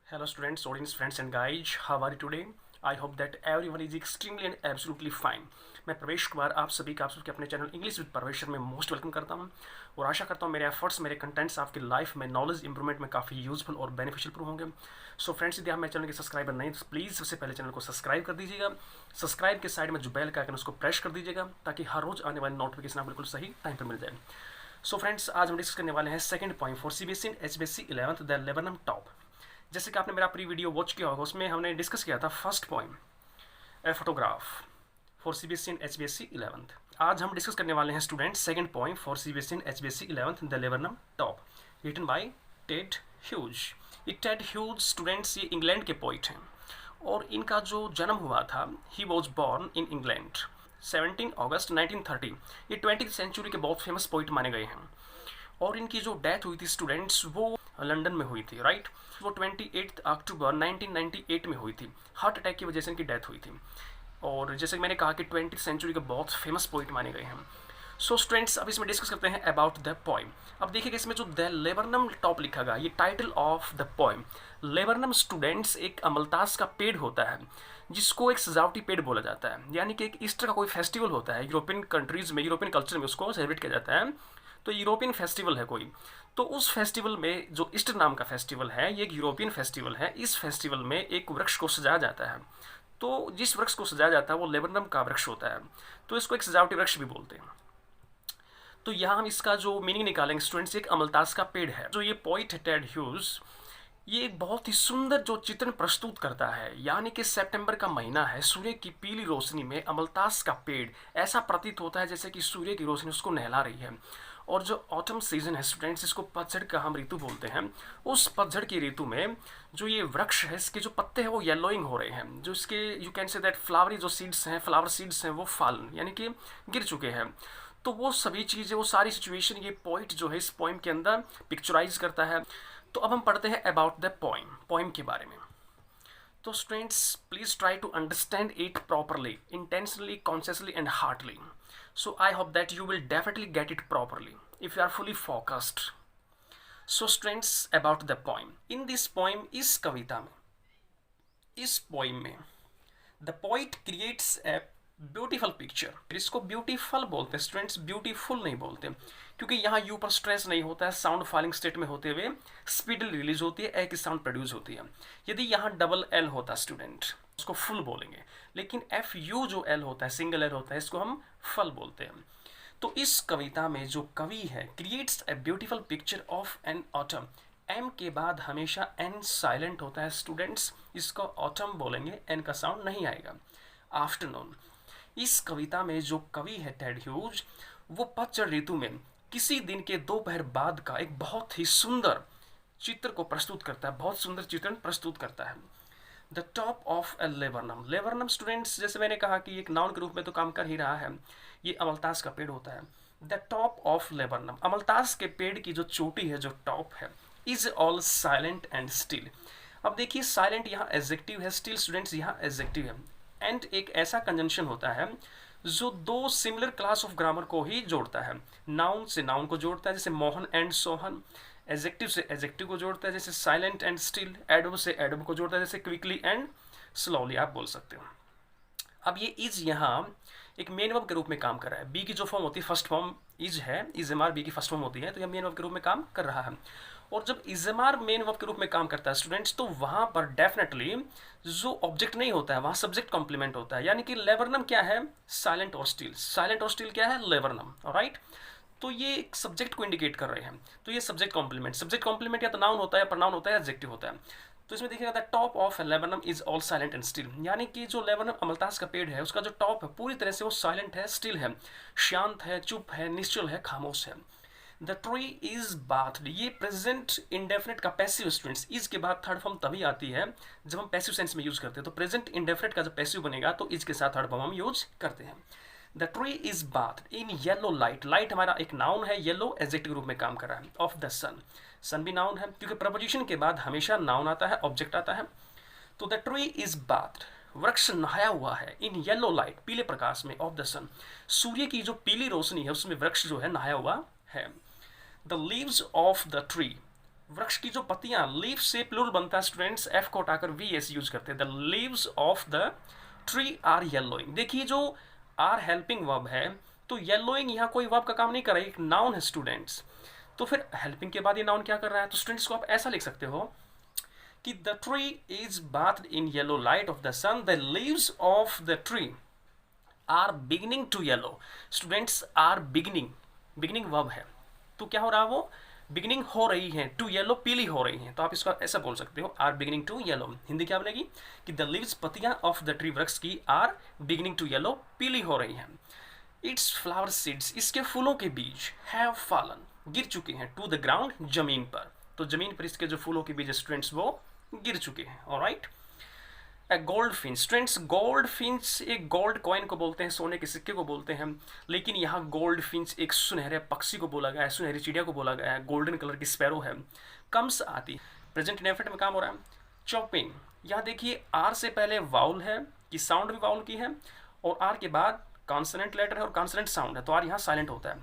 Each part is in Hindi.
Hello students, audience, friends and guys, how are you today? I hope that everyone is extremely and absolutely fine. मैं प्रवेश कुमार आप सभी का आप सबके अपने चैनल इंग्लिश विद प्रवेशर में मोस्ट वेलकम करता हूं और आशा करता हूं मेरे एफर्ट्स मेरे कंटेंट्स आपकी लाइफ में नॉलेज इंप्रूवमेंट में काफ़ी यूजफुल और बेनिफिशियल प्रूव होंगे। सो फ्रेंड्स, यदि आप मेरे चैनल के सब्सक्राइबर नहीं तो प्लीज़ सबसे पहले चैनल को सब्सक्राइब कर दीजिएगा। सब्सक्राइब के साइड में जो बेल का आइकन उसको प्रेस कर दीजिएगा ताकि हर रोज़ आने वाली नोटिफिकेशन आपको बिल्कुल सही टाइम पर मिल जाए। सो फ्रेंड्स, आज हम डिस्कस करने वाले हैं second point for CBSE and HBSE 11th the laburnum top. जैसे कि आपने मेरा प्री वीडियो वॉच किया होगा, उसमें हमने डिस्कस किया था first point photograph for CBSE and HBSE 11th। आज हम डिस्कस करने वाले हैं students second point for CBSE and HBSE 11th the laburnum top, written by Ted Hughes. ये टेड ह्यूज स्टूडेंट्स ये इंग्लैंड के पोइट हैं और इनका जो जन्म हुआ था, he was born in England 17 अगस्त 1930। ये 20th सेंचुरी के बहुत फेमस पोइट माने गए हैं और इनकी जो डेथ हुई थी स्टूडेंट्स वो लंदन में हुई थी, राइट। वो 28 अक्टूबर 1998 में हुई थी। हार्ट अटैक की वजह से इनकी डेथ हुई थी और जैसे कि मैंने कहा कि 20th सेंचुरी के बहुत फेमस पोइट माने गए हैं। सो स्टूडेंट्स, अब इसमें डिस्कस करते हैं अबाउट द पोइम। अब देखिए इसमें जो द लेबरनम टॉप लिखा गया, ये title of the poem. Laburnum students एक अमलतास का पेड़ होता है जिसको एक सजावटी पेड़ बोला जाता है, यानी कि एक ईस्टर का कोई फेस्टिवल होता है यूरोपियन कंट्रीज में, यूरोपियन कल्चर में उसको सेलिब्रेट किया जाता है। तो यूरोपियन फेस्टिवल है कोई, तो उस फेस्टिवल में जो ईस्टर नाम का फेस्टिवल है, ये एक यूरोपियन फेस्टिवल है। इस फेस्टिवल में एक वृक्ष को सजाया जाता है, तो जिस वृक्ष को सजाया जाता है वो लेबरनम का वृक्ष होता है, तो इसको एक सजावटी वृक्ष भी बोलते हैं। तो यहाँ हम इसका जो मीनिंग निकालेंगे स्टूडेंट्स, एक अमलतास का पेड़ है। जो ये पोइट है टेड ह्यूज, ये एक बहुत ही सुंदर जो चित्रण प्रस्तुत करता है, यानी कि सितंबर का महीना है, सूर्य की पीली रोशनी में अमलतास का पेड़ ऐसा प्रतीत होता है जैसे कि सूर्य की रोशनी उसको नहला रही है। और जो ऑटम सीजन है स्टूडेंट्स, इसको पतझड़ का हम ऋतु बोलते हैं। उस पतझड़ की ऋतु में जो ये वृक्ष है, इसके जो पत्ते हैं वो येलोइंग हो रहे हैं, जो इसके you can say that flowery जो सीड्स हैं, फ्लावर सीड्स हैं, वो फॉलन यानी कि गिर चुके हैं। तो वो सभी चीज़ें, वो सारी सिचुएशन ये पोइट जो है इस पोइम के अंदर पिक्चराइज करता है। तो अब हम पढ़ते हैं अबाउट द पोइम के बारे में। तो students, please try to understand it properly, intentionally, consciously and heartly. So I hope that you will definitely get it properly if you are fully focused. So students, about the poem. In this poem, इस कविता में, इस poem में the poet creates a beautiful picture. इसको ब्यूटीफुल बोलते हैं स्टूडेंट्स, ब्यूटीफुल नहीं बोलते, क्योंकि यहाँ यू पर स्ट्रेस नहीं होता है। साउंड फॉलिंग स्टेट में होते हुए स्पीडली रिलीज होती है, एक साउंड प्रोड्यूस होती है। यदि यहाँ डबल एल होता स्टूडेंट, उसको फुल बोलेंगे, लेकिन एफ यू जो एल होता है, सिंगल एल होता है, इसको हम फल बोलते हैं। तो इस कविता में जो कवि है, creates a beautiful picture of an autumn. M के बाद हमेशा एन साइलेंट होता है स्टूडेंट्स, इसको ऑटम बोलेंगे, एन का साउंड नहीं आएगा। आफ्टरनून, इस कविता में जो कवि है टेड ह्यूज, वो पतझड़ ऋतु में किसी दिन के दोपहर बाद का एक बहुत ही सुंदर चित्र को प्रस्तुत करता है, बहुत सुंदर चित्रण प्रस्तुत करता है। The top of A laburnum. Laburnum students, जैसे मैंने कहा कि एक नाउन के रूप में तो काम कर ही रहा है, ये अमलतास का पेड़ होता है। द टॉप ऑफ लेबरनम, अमलतास के पेड़ की जो चोटी है, जो टॉप है, is all silent and still. अब देखिए, साइलेंट यहाँ एडजेक्टिव है, स्टिल स्टूडेंट्स यहाँ एडजेक्टिव है। एंड एक ऐसा कंजंक्शन होता है जो दो सिमिलर क्लास ऑफ ग्रामर को ही जोड़ता है। नाउन से नाउन को जोड़ता है, जैसे मोहन एंड सोहन। एडजेक्टिव से एडजेक्टिव को जोड़ता है, जैसे साइलेंट एंड स्टिल। एडवर्ब से एडवर्ब को जोड़ता है, जैसे क्विकली एंड स्लोली आप बोल सकते हो। अब ये इज यहाँ एक मेन वर्ब के रूप में काम कर रहा है। बी की जो फॉर्म होती है, फर्स्ट फॉर्म इज है, इज एम आर बी की फर्स्ट फॉर्म होती है, तो यह मेन वर्ब के रूप में काम कर रहा है। और जब इजमार मेन वर्ब के रूप में काम करता है स्टूडेंट्स, तो वहां पर डेफिनेटली जो ऑब्जेक्ट नहीं होता है, वहां सब्जेक्ट कॉम्प्लीमेंट होता है। यानी कि लेबरनम क्या है, साइलेंट और स्टिल। साइलेंट और स्टिल क्या है, लेबरनम, राइट। तो ये एक सब्जेक्ट को इंडिकेट कर रहे हैं, तो ये सब्जेक्ट कॉम्प्लीमेंट या तो नाउन होता है या प्रोनाउन होता है, एडजेक्टिव होता है। तो इसमें देखिएगा the top of laburnum is all silent and still, यानी कि जो लेबनम अमलतास का पेड़ है, उसका जो टॉप है पूरी तरह से वो साइलेंट है, स्टिल है, शांत है, चुप है, निश्चल है, खामोश है। द ट्री इज बाथड, ये प्रेजेंट इंडेफिनिट का पैसिव स्टूडेंट्स, इज के बाद थर्ड फॉर्म तभी आती है जब हम पैसिव सेंस में यूज करते हैं। तो प्रेजेंट इंडेफिनिट का जब पैसिव बनेगा तो इज के साथ थर्ड फॉर्म हम यूज करते हैं। The tree is bathed in yellow light. Light हमारा एक नाउन है, येलो एडजेक्टिव रूप में काम कर रहा है। ऑफ द सन, सन भी नाउन है, क्योंकि प्रपोजिशन के बाद हमेशा नाउन आता है, ऑब्जेक्ट आता है। तो द ट्री इज बाथड, वृक्ष नहाया हुआ है, इन येलो लाइट, पीले प्रकाश में, ऑफ द सन, सूर्य की जो पीली रोशनी है उसमें वृक्ष जो है नहाया हुआ है। The leaves of the tree वृक्ष की जो पत्तियां, लीफ से प्लूरल बनता है स्टूडेंट्स, एफ को हटाकर वी एस यूज करते हैं। The leaves of the tree are yellowing. देखिए जो आर हेल्पिंग वर्ब है, तो येलोइंग यहाँ कोई वर्ब का काम नहीं कर रहा है, एक नाउन है स्टूडेंट्स। तो फिर हेल्पिंग के बाद ये नाउन क्या कर रहा है, तो स्टूडेंट्स को आप ऐसा लिख सकते हो कि the tree is bathed in yellow light of the sun, the leaves of the tree are beginning to yellow. Students are beginning, beginning verb है, तो क्या हो रहा है, वो बिगिनिंग हो रही है, टू येलो पीली हो रही है, तो आप इसका ऐसा बोल सकते हो, are beginning to yellow. Hindi क्या बोलेगी कि द लीव्स, पत्तियां ऑफ द ट्री, वृक्ष की, आर बिगिनिंग टू येलो, पीली हो रही हैं। इट्स फ्लावर सीड्स, इसके फूलों के बीज, हैव फॉलन, गिर चुके हैं, टू द ग्राउंड, जमीन पर, तो जमीन पर इसके जो फूलों के बीज स्टूडेंट्स वो गिर चुके हैं। Alright. Gold Finch, students gold Finch एक गोल्ड कॉइन को बोलते हैं, सोने के सिक्के को बोलते हैं, लेकिन यहाँ गोल्ड फिंच एक सुनहरे पक्षी को बोला गया है, सुनहरी चिड़िया को बोला गया है, गोल्डन कलर की स्पैरो है। कम्स आती, प्रेजेंट इनडेफिनिट में काम हो रहा है। चॉपिंग, यहाँ देखिए आर से पहले वाउल है, कि साउंड भी वाउल की है, और आर के बाद कॉन्सोनेंट लेटर है और कॉन्सोनेंट साउंड है, तो आर यहाँ साइलेंट होता है।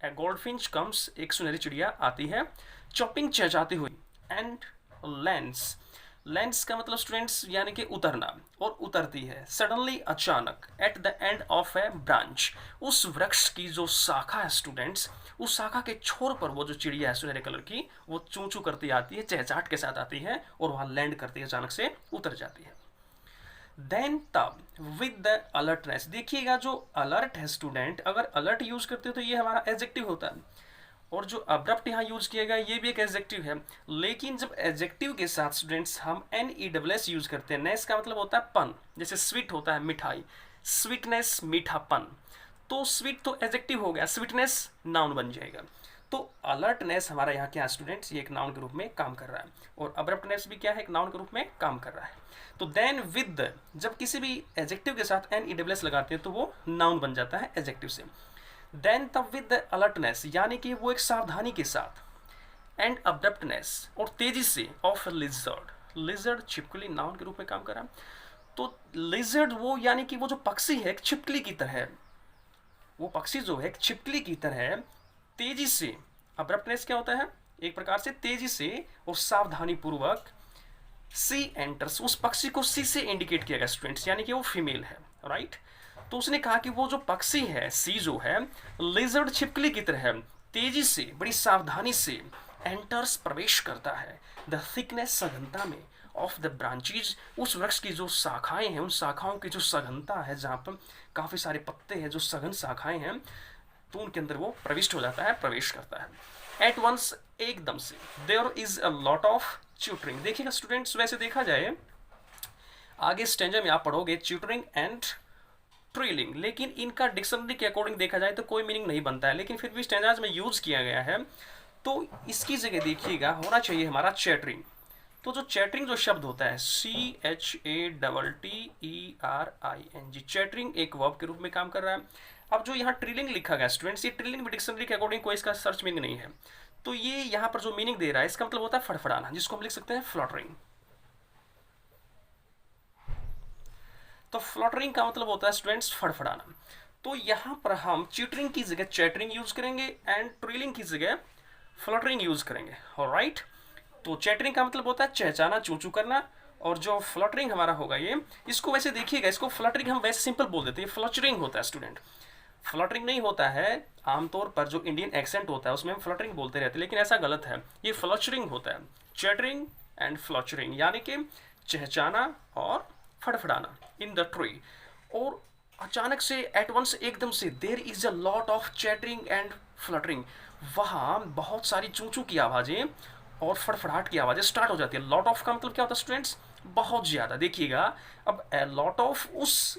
ए गोल्ड फिंच कम्स, एक सुनहरी चिड़िया आती है, चॉपिंग चहचहाती हुई। एंड लेंस, लेंस का मतलब स्टूडेंट्स यानी कि उतरना, और उतरती है सडनली, अचानक, eight the end of a branch, उस वृक्ष की जो शाखा है स्टूडेंट्स, उस शाखा के छोर पर वो जो चिड़िया है सुनहरे कलर की, वो चूं चूं करती आती है, चहचहाट के साथ आती है, और वहां लैंड करती है, अचानक से उतर जाती है। देन तब, विद द अलर्टनेस, देखिएगा जो अलर्ट है स्टूडेंट, अगर अलर्ट यूज करते हो तो ये हमारा एडजेक्टिव होता है, और जो अब्रप्ट यहाँ यूज किया गया ये भी एक एडजेक्टिव है, लेकिन जब एडजेक्टिव के साथ स्टूडेंट्स हम NESS यूज करते हैं, नेस का मतलब होता है पन, जैसे स्वीट होता है मिठाई, स्वीटनेस मीठापन, तो स्वीट तो एडजेक्टिव हो गया, स्वीटनेस नाउन बन जाएगा। तो अलर्टनेस हमारा यहाँ क्या है स्टूडेंट्स, ये एक नाउन के रूप में काम कर रहा है, और अब्रप्टनेस भी क्या है, एक नाउन के रूप में काम कर रहा है। तो देन विद, जब किसी भी एडजेक्टिव के साथ NESS लगाते हैं तो वो नाउन बन जाता है एडजेक्टिव से। देन तब विद द अलर्टनेस, यानी कि वो एक सावधानी के साथ, एंड अब्रप्टनेस, और तेजी से, ऑफ लिजर्ड, लिजर्ड छिपकली नाउन के रूप में काम कर रहा है, तो लिजर्ड वो यानी कि वो जो पक्षी है एक छिपकली की तरह है, वो पक्षी जो है एक छिपकली की तरह है, तेजी से, अब्रप्टनेस क्या होता है, एक प्रकार से तेजी से और सावधानी पूर्वक, सी एंटर्स, उस पक्षी को सी से इंडिकेट किया गया स्टूडेंट्स, यानी कि वो फीमेल है, राइट। तो उसने कहा कि वो जो पक्षी है, सी जो है, लिजर्ड छिपकली की तरह है, तेजी से, बड़ी सावधानी से, एंटर्स प्रवेश करता है, द थिकनेस सघनता में, ऑफ द ब्रांचेज, उस वृक्ष की जो शाखाएं हैं, उन शाखाओं की जो सघनता है, जहाँ पर काफ़ी सारे पत्ते हैं, जो सघन शाखाएं हैं, तो उनके अंदर वो प्रविष्ट हो जाता है, प्रवेश करता है। एट वंस, एकदम से, there is a lot of tutoring. देखिएगा स्टूडेंट्स, वैसे देखा जाए आगे स्टेंजा में आप पढ़ोगे ट्यूटरिंग एंड ट्रिलिंग, लेकिन इनका डिक्शनरी के अकॉर्डिंग देखा जाए तो कोई मीनिंग नहीं बनता है, लेकिन फिर भी स्टेंजाज में यूज किया गया है, तो इसकी जगह देखिएगा होना चाहिए हमारा चैटरिंग। तो जो चैटरिंग जो शब्द होता है, CHATTERING, चैटरिंग एक वर्ब के रूप में काम कर रहा है। अब जो यहाँ ट्रिलिंग लिखा गया स्टूडेंट्स, ये ट्रिलिंग भी डिक्शनरी के अकॉर्डिंग कोई इसका सर्च मीनिंग नहीं है, तो ये यहाँ पर जो मीनिंग दे रहा है इसका मतलब होता है फड़फड़ाना, जिसको हम लिख सकते हैं फ्लटरिंग। तो फ्लटरिंग का मतलब होता है स्टूडेंट्स फड़फड़ाना। तो यहाँ पर हम चीटरिंग की जगह चैटरिंग यूज करेंगे, एंड ट्रिलिंग की जगह फ्लटरिंग यूज करेंगे, ऑलराइट। तो चैटरिंग का मतलब होता है चहचाना, चूचू करना, और जो फ्लटरिंग हमारा होगा ये, इसको वैसे देखिएगा, इसको फ्लटरिंग हम वैसे सिंपल बोल देते हैं, फ्लचरिंग होता है स्टूडेंट, फ्लटरिंग नहीं होता है। आमतौर पर जो इंडियन एक्सेंट होता है उसमें हम फ्लटरिंग बोलते रहते हैं, लेकिन ऐसा गलत है, ये फ्लचरिंग होता है। चैटरिंग एंड फ्लचरिंग यानी कि चहचाना और फड़फड़ाना इन द ट्री, और अचानक से, एट वंस, एकदम से, there is a lot of chattering and fluttering, वहाँ बहुत सारी चूचू की आवाज़ें और फड़फड़ाहट की आवाज़ें स्टार्ट हो जाती है। लॉट ऑफ का मतलब क्या होता है स्टूडेंट्स, बहुत ज़्यादा। देखिएगा अब लॉट ऑफ उस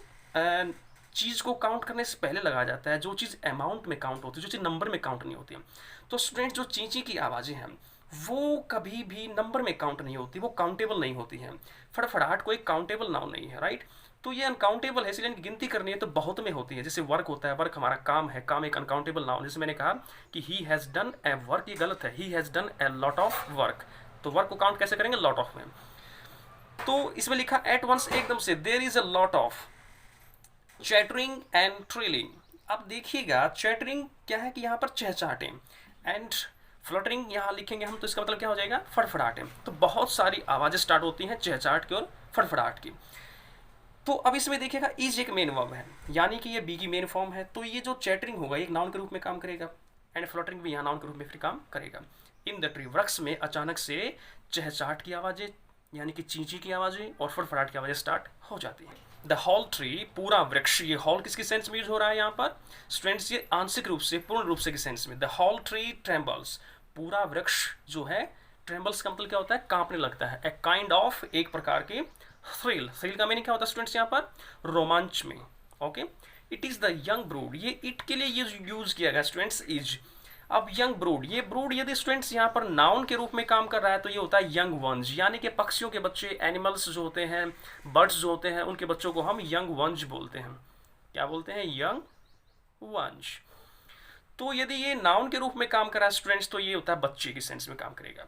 चीज़ को काउंट करने से पहले लगाया जाता है, जो चीज़ अमाउंट में काउंट होती है, जो चीज़ नंबर में काउंट नहीं होती है। तो स्टूडेंट जो चींची की आवाज़ें हैं वो कभी भी नंबर में काउंट नहीं होती, वो काउंटेबल नहीं होती हैं। फड़फड़ाहट कोई काउंटेबल नाउन नहीं है, राइट। तो ये अनकाउंटेबल है, इसलिए इनकी गिनती करनी है तो बहुत में होती है। जैसे वर्क होता है, वर्क हमारा काम है, काम एक अनकाउंटेबल नाउन। जैसे मैंने कहा कि he has done A work, ये गलत है, he has done a lot of work, तो वर्क को काउंट कैसे करेंगे, लॉट ऑफ में। तो इसमें लिखा एट वंस, एकदम से, there is a lot of chattering and trilling. अब देखिएगा चैटरिंग क्या है कि यहाँ पर चहचहाटें, एंड फ्लटरिंग यहाँ लिखेंगे हम तो इसका मतलब क्या हो जाएगा, फड़फड़ाहट। तो बहुत सारी आवाज़ें स्टार्ट होती हैं चहचहाट की और फड़फड़ाहट की। तो अब इसमें देखिएगा इज एक मेन वर्ब है, यानी कि ये बी की मेन फॉर्म है, तो ये जो चैटरिंग होगा एक नाउन के रूप में काम करेगा, एंड फ्लटरिंग भी यहाँ नाउन के रूप में फिर काम करेगा। इन द ट्री, वृक्ष में अचानक से चहचहाट की आवाज़ें यानी कि चींची की आवाज़ें और फड़फड़ाहट की आवाज़ें स्टार्ट हो जाती हैं। द होल ट्री, पूरा वृक्ष, ये होल किसकी सेंस में यूज हो रहा है यहाँ पर स्टूडेंट्स, ये आंशिक रूप से पूर्ण रूप से की सेंस में। द होल ट्री ट्रेम्बल्स, पूरा वृक्ष जो है, ट्रेम्बल्स का मतलब क्या होता है, कांपने लगता है। ए काइंड ऑफ, एक प्रकार की थ्रिल, थ्रिल का मीनिंग क्या होता है स्टूडेंट्स यहाँ पर, रोमांच में। Okay, it is the young brood, ये इट के लिए ये यूज किया गया स्टूडेंट्स इज। अब यंग ब्रूड, ये ब्रूड यदि स्टूडेंट्स यहाँ पर नाउन के रूप में काम कर रहा है तो ये होता है यंग वंस, यानी कि पक्षियों के बच्चे, एनिमल्स जो होते हैं, बर्ड्स जो होते हैं, उनके बच्चों को हम यंग वंस बोलते हैं। क्या बोलते हैं, यंग वंस। तो यदि ये नाउन के रूप में काम कर रहा है स्टूडेंट्स तो ये होता है बच्चे की सेंस में काम करेगा।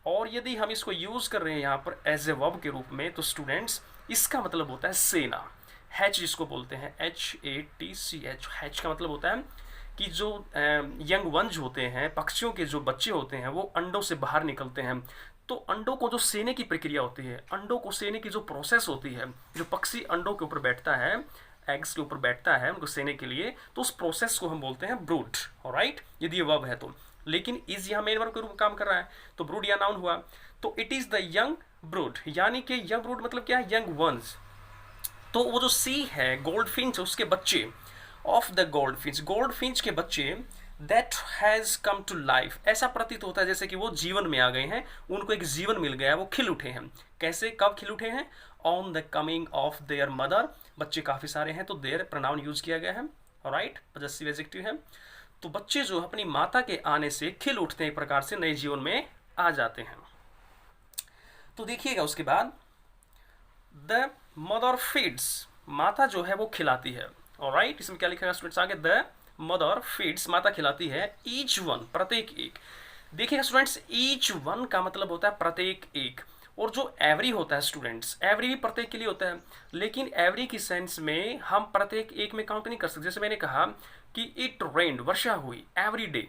और यदि हम इसको यूज कर रहे हैं यहाँ पर एज ए वर्ब के रूप में तो स्टूडेंट्स इसका मतलब होता है सेना। हैच जिसको बोलते हैं, HATCH, हैच का मतलब होता है कि जो यंग वंज होते हैं, पक्षियों के जो बच्चे होते हैं वो अंडों से बाहर निकलते हैं। तो अंडों को जो सेने की प्रक्रिया होती है, अंडों को सेने की जो प्रोसेस होती है, जो पक्षी अंडों के ऊपर बैठता है, एग्स के ऊपर बैठता है उनको सेने के लिए, तो उस प्रोसेस को हम बोलते हैं ब्रूड। ऑलराइट, यदि ये वर्ब है तो। लेकिन इज यहाँ मेन वर्ब के रूप में काम कर रहा है तो ब्रूड या नाउन हुआ। तो it is the young brood, यानी कि यंग ब्रूड मतलब क्या है, यंग वंस। तो वो जो सी है, गोल्ड फिंच, उसके बच्चे, of the goldfinch, goldfinch के बच्चे, that has come to life, ऐसा प्रतीत होता है जैसे कि वो जीवन में आ गए हैं, उनको एक जीवन मिल गया, वो खिल उठे हैं। कैसे, कब खिल उठे हैं, on the coming of their mother, बच्चे काफ़ी सारे हैं तो देयर प्रोनाउन यूज किया गया है। राइट, पॉजेसिव एडजेक्टिव है। तो बच्चे जो अपनी माता के आने से खिल उठते हैं, एक प्रकार से नए जीवन में आ जाते हैं। तो देखिएगा उसके बाद द मदर फीड्स, माता जो है वो खिलाती है। ऑलराइट, इसमें क्या लिखा स्टूडेंट्स आगे, द मदर फीड्स, माता खिलाती है, ईच वन, प्रत्येक एक। देखिएगा स्टूडेंट्स, ईच वन का मतलब होता है प्रत्येक एक, और जो एवरी होता है स्टूडेंट्स, एवरी भी प्रत्येक के लिए होता है, लेकिन एवरी की सेंस में हम प्रत्येक एक में काउंट नहीं कर सकते। जैसे मैंने कहा कि इट रेन्ड, वर्षा हुई, एवरी डे,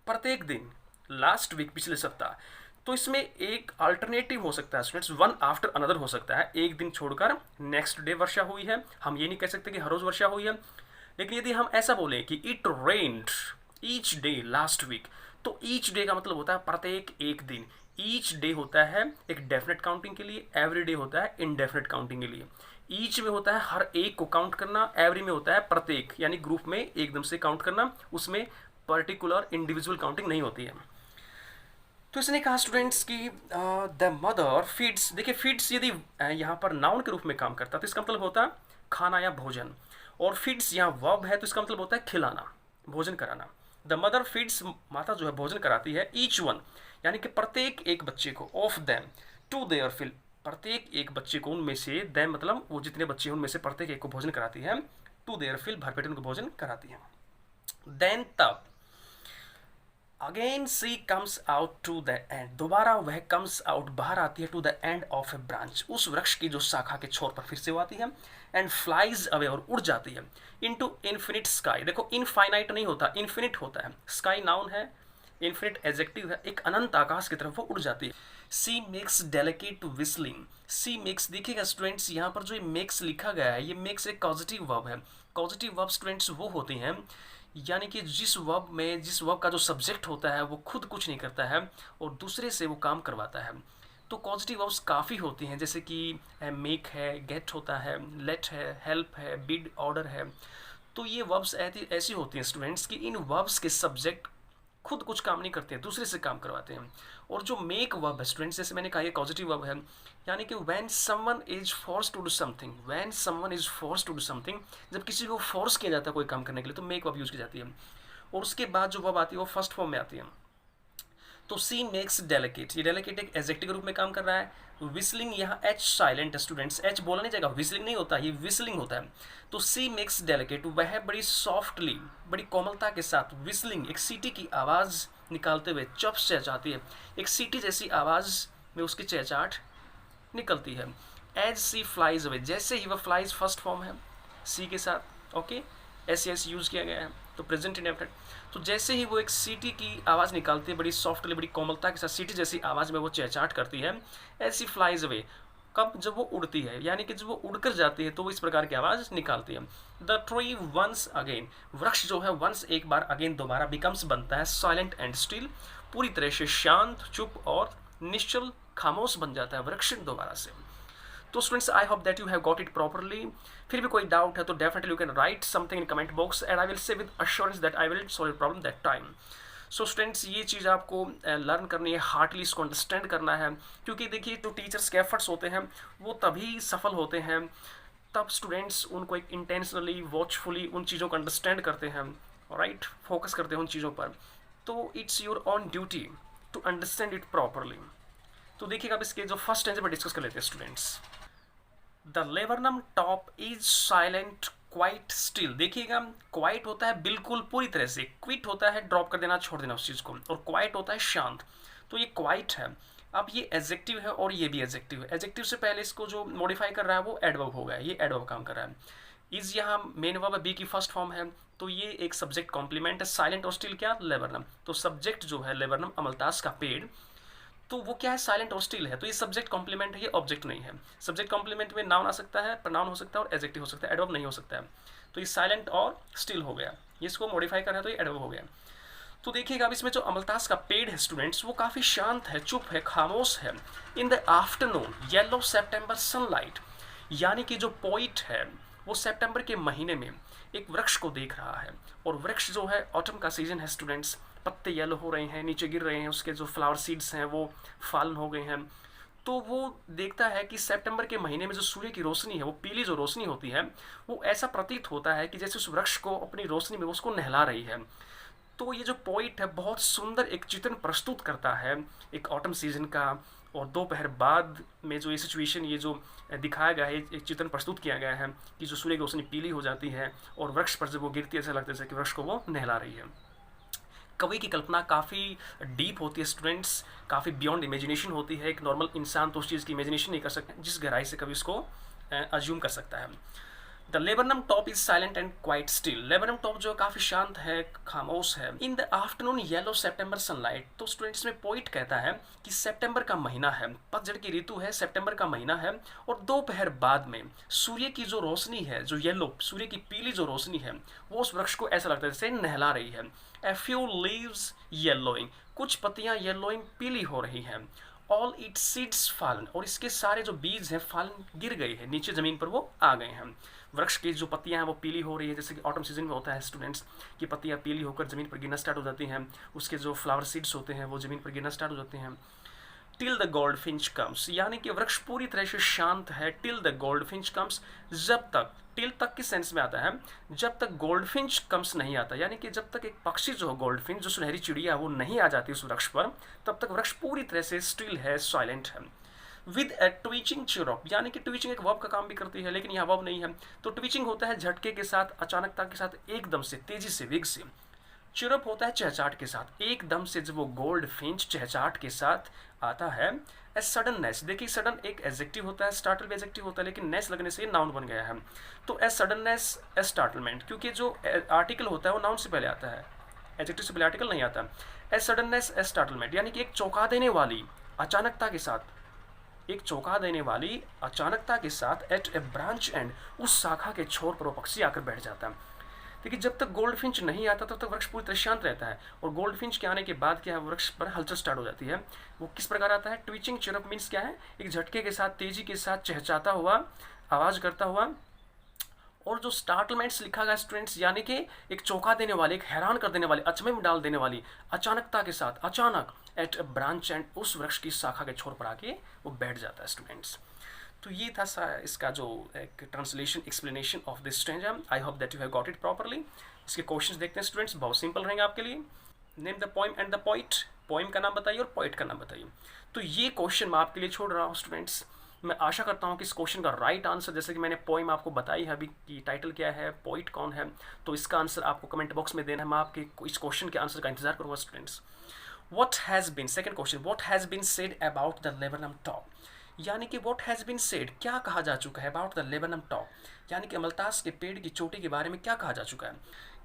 प्रत्येक दिन, लास्ट वीक, पिछले सप्ताह। तो इसमें एक अल्टरनेटिव हो सकता है स्टूडेंट्स, वन आफ्टर अनदर हो सकता है, एक दिन छोड़कर नेक्स्ट डे वर्षा हुई है। हम ये नहीं कह सकते कि हर रोज वर्षा हुई है, लेकिन यदि हम ऐसा बोले कि it rained each day last week, तो ईच डे का मतलब होता है प्रत्येक एक दिन। ईच डे होता है एक डेफिनेट काउंटिंग के लिए, एवरी डे होता है इनडेफिनेट काउंटिंग के लिए। ईच में होता है हर एक को काउंट करना, एवरी में होता है प्रत्येक, यानी ग्रुप में एकदम से काउंट करना, उसमें पर्टिकुलर इंडिविजुअल काउंटिंग नहीं होती है। तो इसने कहा स्टूडेंट्स कि द मदर फीड्स, देखिए फीड्स यदि यहाँ पर नाउन के रूप में काम करता तो इसका मतलब होता है खाना या भोजन, और फीड्स यहाँ वर्ब है तो इसका मतलब होता है खिलाना, भोजन कराना। द मदर फीड्स, माता जो है भोजन कराती है, ईच वन यानी कि प्रत्येक एक बच्चे को, of them, to their fill, प्रत्येक एक बच्चे को उनमें से, देम मतलब वो जितने बच्चे हैं उनमें से प्रत्येक एक को भोजन कराती है, टू देयर फिल, भरपेट उनको भोजन कराती है। देन तब, again she comes out to the end, दोबारा वह कम्स आउट, बाहर आती है, to the end of a branch, उस वृक्ष की जो शाखा के छोर पर फिर से वो आती है, एंड फ्लाइज अवे, और उड़ जाती है, इनटू इन्फिनिट स्काई। देखो इनफाइनाइट नहीं होता, इन्फिनिट होता है, स्काई नाउन है, इन्फिनिट एडजेक्टिव है, एक अनंत आकाश की तरफ वो उड़ जाती है। सी मेक्स डेलिकेट विस्लिंग, सी मेक्स, देखिएगा स्टूडेंट्स यहाँ पर जो मेक्स लिखा गया है, ये मेक्स एक पॉजिटिव वर्ब है। पॉजिटिव वर्ब स्टूडेंट्स वो होती हैं यानी कि जिस वर्ब में, जिस वर्ब का जो सब्जेक्ट होता है वो खुद कुछ नहीं करता है और दूसरे से वो काम करवाता है। तो पॉजिटिव वर्ब्स काफ़ी होती हैं, जैसे कि मेक है, गेट होता है, लेट है, हेल्प है, बिड, ऑर्डर है। तो ये वर्ब्स ऐसी होती हैं स्टूडेंट्स कि इन वर्ब्स के सब्जेक्ट खुद कुछ काम नहीं करते हैं, दूसरे से काम करवाते हैं। और जो मेक वर्ब है स्टूडेंट्स, जैसे मैंने कहा ये पॉजिटिव वर्ब है, यानी कि when someone is force to do something, when someone is force to do something, जब किसी को फोर्स किया जाता है कोई काम करने के लिए तो मेक वर्ब यूज की जाती है। और उसके बाद जो वर्ब आती है वो फर्स्ट फॉर्म में आती है। तो सी मेक्स डेलिकेट, ये डेलिकेट एक एडजेक्टिव के रूप में काम कर रहा है। विस्लिंग, यहाँ एच साइलेंट है स्टूडेंट्स, एच बोला नहीं जाएगा, विस्लिंग नहीं होता, ये विस्लिंग होता है। तो सी मेक्स डेलिकेट, वह बड़ी सॉफ्टली, बड़ी कोमलता के साथ विस्लिंग, एक सीटी की आवाज़ निकालते हुए चुप से चहचहाती है, एक सीटी जैसी आवाज़ में उसकी चहचहाट निकलती है। एज सी फ्लाइज अवे, जैसे ही वह फ्लाइज फर्स्ट फॉर्म है सी के साथ, ओके, एस यूज़ किया गया है। तो प्रेजेंट इंडेफिनिट। तो जैसे ही वो एक सीटी की आवाज़ निकालती है, बड़ी सॉफ्टली, बड़ी कोमलता के साथ सीटी जैसी आवाज़ में वो चहचहाट करती है, ऐसी फ्लाइज अवे। कब? जब वो उड़ती है, यानी कि जब वो उड़कर जाती है तो वो इस प्रकार की आवाज़ निकालती है। द ट्री वंस अगेन, वृक्ष जो है वंस एक बार, अगेन दोबारा, बिकम्स बनता है, साइलेंट एंड स्टिल, पूरी तरह से शांत, चुप और निश्चल, खामोश बन जाता है वृक्ष दोबारा से। तो students, I hope that you have got it properly. फिर भी कोई डाउट है तो definitely you can write something in comment box and I will say with assurance that I will solve problem that time. So students, ये चीज़ आपको लर्न करनी है, हार्टली इसको अंडरस्टैंड करना है, क्योंकि देखिए जो टीचर्स के एफर्ट्स होते हैं वो तभी सफल होते हैं तब स्टूडेंट्स उनको एक इंटेंशनली, वॉचफुली उन चीज़ों को अंडरस्टैंड करते हैं, राइट, फोकस करते हैं उन चीज़ों पर। तो it's your own duty to understand it properly. तो देखिएगा, अब इसके जो फर्स्ट स्टेंजा पर डिस्कस कर लेते हैं students. The laburnum top is silent quite still. देखिएगा, क्वाइट होता है बिल्कुल, पूरी तरह से, क्विट होता है ड्रॉप कर देना, छोड़ देना उस चीज़ को, और क्वाइट होता है शांत। तो ये क्वाइट है। अब ये एडजेक्टिव है और ये भी एडजेक्टिव है। एडजेक्टिव से पहले इसको जो मॉडिफाई कर रहा है वो एडवर्ब हो गया, ये एडवर्ब काम कर रहा है। इज यहाँ मेन वर्ब बी की फर्स्ट फॉर्म है, तो ये एक सब्जेक्ट कॉम्प्लीमेंट है। साइलेंट और स्टिल क्या? लेबरनम। तो सब्जेक्ट जो है लेबरनम, अमलतास का पेड़, तो वो क्या है? साइलेंट और स्टिल है। तो ये सब्जेक्ट कॉम्प्लीमेंट है, ये ऑब्जेक्ट नहीं है। सब्जेक्ट कॉम्प्लीमेंट में नाउन आ सकता है, प्रनाउन हो सकता है और एडजेक्टिव हो सकता है, एडवर्ब नहीं हो सकता है। तो ये साइलेंट और स्टिल हो गया, ये इसको मॉडिफाई कर रहा है तो ये एडवर्ब हो गया। तो देखिएगा, अब इसमें जो अमलतास का पेड़ है स्टूडेंट्स, वो काफ़ी शांत है, चुप है, खामोश है। In the afternoon yellow September sunlight, यानी कि जो पोइट है वो सितंबर के महीने में एक वृक्ष को देख रहा है, और वृक्ष जो है, ऑटम का सीजन है स्टूडेंट्स, पत्ते येलो हो रहे हैं, नीचे गिर रहे हैं, उसके जो फ्लावर सीड्स हैं वो फॉलन हो गए हैं। तो वो देखता है कि सितंबर के महीने में जो सूर्य की रोशनी है, वो पीली जो रोशनी होती है, वो ऐसा प्रतीत होता है कि जैसे उस वृक्ष को अपनी रोशनी में उसको नहला रही है। तो ये जो पोइट है बहुत सुंदर एक चित्रण प्रस्तुत करता है एक ऑटम सीजन का, और दोपहर बाद में जो ये सिचुएशन, ये जो दिखाया गया है, एक चित्रण प्रस्तुत किया गया है कि जो सूर्य की रोशनी पीली हो जाती है और वृक्ष पर जब वो गिरती है ऐसा लगता है जैसे कि वृक्ष को वो नहला रही है। कवि की कल्पना काफ़ी डीप होती है स्टूडेंट्स, काफ़ी बियॉन्ड इमेजिनेशन होती है। एक नॉर्मल इंसान तो उस चीज़ की इमेजिनेशन नहीं कर सकता जिस गहराई से कवि उसको अज्यूम कर सकता है। The laburnum top is silent and quite still. Laburnum top जो काफ़ी शांत है, खामोश है। In the afternoon yellow September sunlight, तो स्टूडेंट्स में पोइट कहता है कि सितंबर का महीना है, पतझड़ की ऋतु है, सितंबर का महीना है, और दोपहर बाद में सूर्य की जो रोशनी है, जो येलो, सूर्य की पीली जो रोशनी है, वो उस वृक्ष को ऐसा लगता है जैसे नहला रही है। ए फ्यू लीव्स येलोइंग, कुछ पत्तियां येलोइंग, पीली हो रही हैं। ऑल इट सीड्स फॉलन, और इसके सारे जो बीज हैं फॉलन, गिर गए हैं, नीचे ज़मीन पर वो आ गए हैं। वृक्ष की जो पत्तियां हैं वो पीली हो रही है, जैसे कि ऑटम सीजन में होता है स्टूडेंट्स की पत्तियां पीली होकर ज़मीन पर गिरना स्टार्ट हो जाती हैं, उसके जो फ्लावर सीड्स होते हैं वो ज़मीन पर गिरना स्टार्ट हो जाते हैं। Till the gold Finch comes, यानी कि वृक्ष पूरी तरह से शांत है। Till the gold Finch comes, जब तक, टिल तक किस सेंस में आता है, जब तक गोल्ड फिंच कम्स नहीं आता, यानी कि जब तक एक पक्षी जो है गोल्ड फिंच, जो सुनहरी चिड़िया, वो नहीं आ जाती उस वृक्ष पर, तब तक वृक्ष पूरी तरह से स्टिल है, साइलेंट है। विद ए ट्विचिंग चिरप, यानी कि ट्विचिंग एक वर्ब का काम भी करती है, लेकिन यहाँ वर्ब नहीं है। तो ट्विचिंग होता है झटके के साथ, अचानकता के साथ, एकदम से, तेजी से, वेग से। चिरप होता है चहचाट के साथ, एकदम से जब वो गोल्ड फिंच चहचाट के साथ आता है। ए सडननेस, देखिए सडन एक एडजेक्टिव होता है, स्टार्टल भी एडजेक्टिव होता है, लेकिन नेस लगने से नाउन बन गया है। तो ए सडननेस, ए स्टार्टलमेंट, क्योंकि जो आर्टिकल होता है वो नाउन से पहले आता है, एडजेक्टिव से पहले आर्टिकल नहीं आता। ए सडननेस, ए स्टार्टलमेंट, यानी कि एक चौंका देने वाली अचानकता के साथ, एक चौंका देने वाली अचानकता के साथ, एट ए ब्रांच एंड, उस शाखा के छोर पर वो पक्षी आकर बैठ जाता है। देखिए जब तक गोल्ड फिंच नहीं आता तब तक वृक्ष पूरी तरह शांत रहता है, और गोल्ड फिंच के आने के बाद क्या है, वृक्ष पर हलचल स्टार्ट हो जाती है। वो किस प्रकार आता है? ट्विचिंग चिरप मीन्स क्या है, एक झटके के साथ, तेजी के साथ, चहचाता हुआ, आवाज़ करता हुआ। और जो स्टार्टलमेंट्स लिखा गया स्टूडेंट्स, यानी कि एक चौंका देने वाली, एक हैरान कर देने वाली, अचंभे में डाल देने वाली, अचानकता के साथ, अचानक, एट अ ब्रांच एंड, उस वृक्ष की शाखा के छोर पर आके वो बैठ जाता है स्टूडेंट्स। तो ये था इसका जो एक translation, explanation of this stanza. I hope that you have got it properly. इसके क्वेश्चंस देखते हैं स्टूडेंट्स, बहुत सिंपल रहेंगे आपके लिए। Name the poem and the poet, poem का नाम बताइए और पोइट का नाम बताइए। तो ये क्वेश्चन मैं आपके लिए छोड़ रहा हूँ स्टूडेंट्स। मैं आशा करता हूँ कि इस क्वेश्चन का राइट आंसर, जैसे कि मैंने पोइम आपको बताई है अभी कि टाइटल क्या है, पोइट कौन है, तो इसका आंसर आपको कमेंट बॉक्स में देना है। मैं आपके इस क्वेश्चन के आंसर का इंतजार करूँगा students. What has been, second question, what has been said about the laburnum top, यानी कि व्हाट हैज़ बीन सेड, क्या कहा जा चुका है, अबाउट द लेबनम टॉप, यानी कि अमलतास के पेड़ की चोटी के बारे में क्या कहा जा चुका है।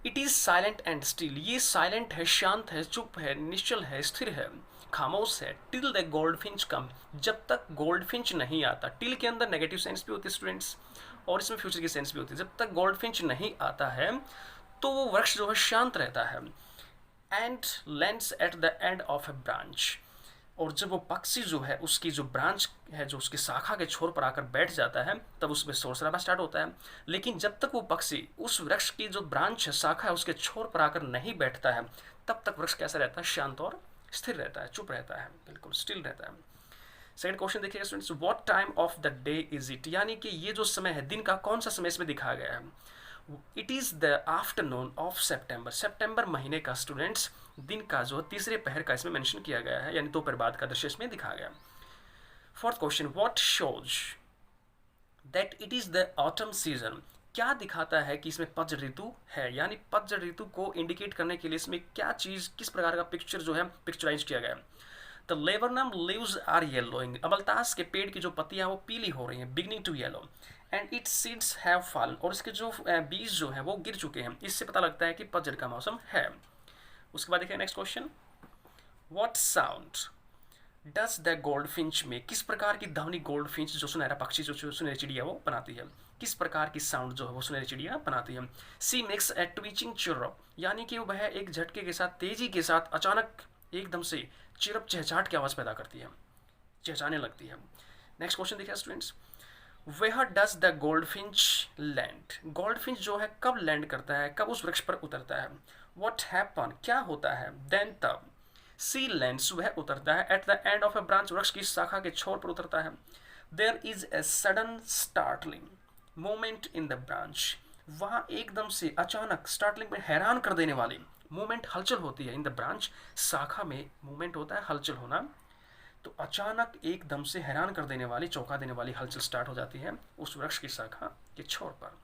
It is silent and still, ये साइलेंट है, शांत है, चुप है, निश्चल है, स्थिर है, खामोश है। टिल द गोल्डफिंच कम, जब तक गोल्डफिंच नहीं आता। टिल के अंदर नेगेटिव सेंस भी होती है स्टूडेंट्स, और इसमें फ्यूचर की सेंस भी होती है। जब तक गोल्डफिंच नहीं आता है तो वो वृक्ष जो है शांत रहता है। And lands eight the end of a branch, और जब वो पक्षी जो है उसकी जो ब्रांच है, जो उसकी शाखा के छोर पर आकर बैठ जाता है, तब उसमें शोर शराबा स्टार्ट होता है। लेकिन जब तक वो पक्षी उस वृक्ष की जो ब्रांच है, शाखा है, उसके छोर पर आकर नहीं बैठता है, तब तक वृक्ष कैसा रहता है? शांत और स्थिर रहता है, चुप रहता है, बिल्कुल स्टिल रहता है। सेकंड क्वेश्चन देखिएगा students, what time of the day is it, यानी कि ये जो समय है दिन का, कौन सा समय इसमें दिखाया गया है? It is the afternoon of September, September महीने का स्टूडेंट्स दिन का जो तीसरे पहर का इसमें मेंशन किया गया है, यानी दोपहर बाद का दृश्य इसमें दिखाया गया। Fourth question, what shows that it is the autumn season, क्या दिखाता है कि इसमें पतझड़ ऋतु है? यानी पतझड़ ऋतु को इंडिकेट करने के लिए इसमें क्या चीज़, किस प्रकार का पिक्चर जो है पिक्चराइज किया गया है? The laburnum leaves are yellowing, अमलतास के पेड़ की जो पत्तियां वो पीली हो रही हैं, beginning to yellow. And it seeds have fallen, और इसके जो बीज जो हैं वो गिर चुके हैं। इससे पता लगता है कि पतझड़ का मौसम है। उसके बाद देखिए next question, what sound does the goldfinch में, किस प्रकार की ध्वनि गोल्डफिंच जो सुनहरा पक्षी जो सुनहरी चिड़िया वो बनाती है, किस प्रकार की साउंड जो है वो सुनहरी चिड़िया बनाती है? सी मेक्स ए ट्विचिंग चिरप, यानी कि वह एक झटके के साथ, तेजी के साथ, अचानक एकदम से चिरप चहचाहट की आवाज़ पैदा करती है, चहचाने लगती है। नेक्स्ट क्वेश्चन देखिए students, where does the goldfinch land, goldfinch जो है कब लैंड करता है, कब उस वृक्ष पर उतरता है? व्हाट हैपन, क्या होता है? देन तब। सी लैंड्स, वह उतरता है। At the end of a branch, वृक्ष की शाखा के छोर पर उतरता है। There is a sudden startling moment in the branch, वहाँ एकदम से अचानक, स्टार्टलिंग में हैरान कर देने वाली मूवमेंट, हलचल होती है। इन द ब्रांच, शाखा में मूवमेंट होता है, हलचल होना। तो अचानक एकदम से हैरान कर देने वाली, चौंका देने वाली हलचल स्टार्ट हो जाती है उस वृक्ष की शाखा के छोर पर।